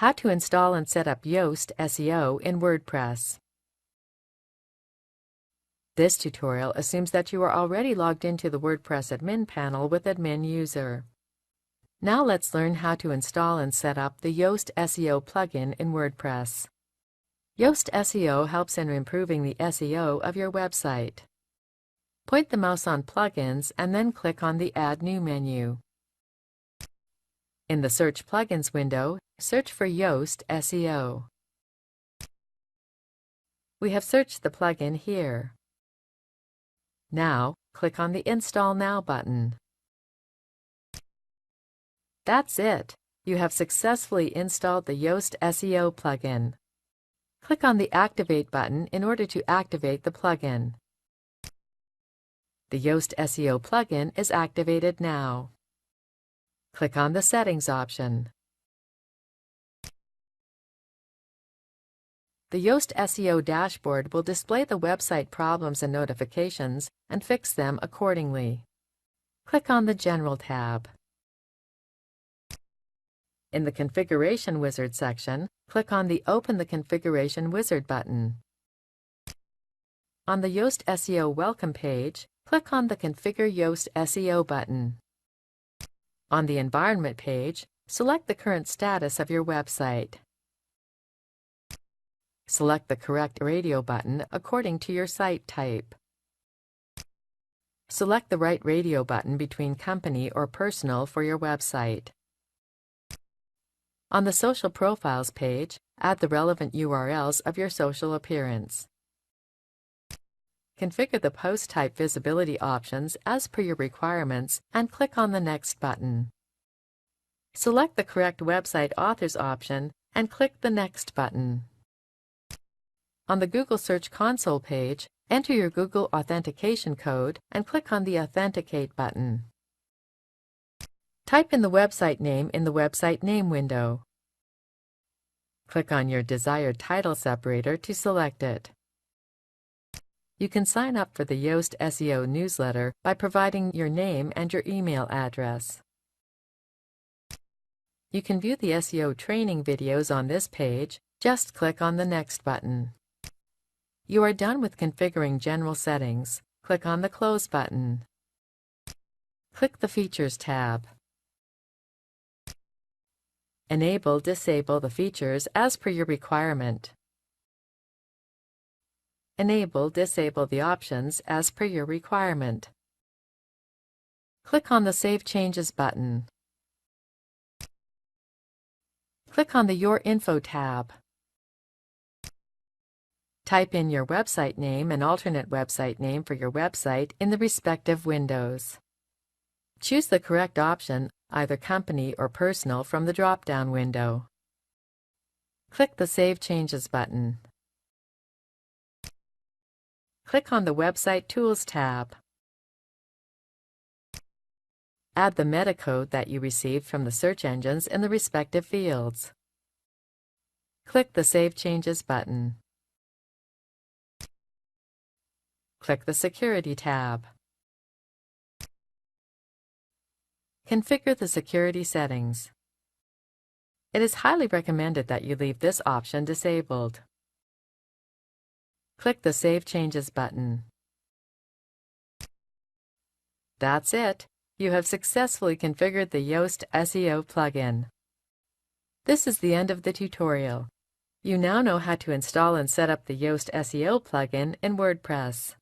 How to install and set up Yoast SEO in WordPress. This tutorial assumes that you are already logged into the WordPress admin panel with admin user. Now let's learn how to install and set up the Yoast SEO plugin in WordPress. Yoast SEO helps in improving the SEO of your website. Point the mouse on Plugins and then click on the Add New menu. In the Search Plugins window, search for Yoast SEO. We have searched the plugin here. Now, click on the Install Now button. That's it! You have successfully installed the Yoast SEO plugin. Click on the Activate button in order to activate the plugin. The Yoast SEO plugin is activated now. Click on the Settings option. The Yoast SEO dashboard will display the website problems and notifications and fix them accordingly. Click on the General tab. In the Configuration Wizard section, click on the Open the Configuration Wizard button. On the Yoast SEO Welcome page, click on the Configure Yoast SEO button. On the Environment page, select the current status of your website. Select the correct radio button according to your site type. Select the right radio button between company or personal for your website. On the Social Profiles page, add the relevant URLs of your social appearance. Configure the post type visibility options as per your requirements and click on the Next button. Select the correct website authors option and click the Next button. On the Google Search Console page, enter your Google authentication code and click on the Authenticate button. Type in the website name in the Website Name window. Click on your desired title separator to select it. You can sign up for the Yoast SEO newsletter by providing your name and your email address. You can view the SEO training videos on this page. Just click on the Next button. You are done with configuring general settings. Click on the Close button. Click the Features tab. Enable/disable the features as per your requirement. Enable/disable the options as per your requirement. Click on the Save Changes button. Click on the Your Info tab. Type in your website name and alternate website name for your website in the respective windows. Choose the correct option, either company or personal, from the drop-down window. Click the Save Changes button. Click on the Website Tools tab. Add the metacode that you received from the search engines in the respective fields. Click the Save Changes button. Click the Security tab. Configure the security settings. It is highly recommended that you leave this option disabled. Click the Save Changes button. That's it! You have successfully configured the Yoast SEO plugin. This is the end of the tutorial. You now know how to install and set up the Yoast SEO plugin in WordPress.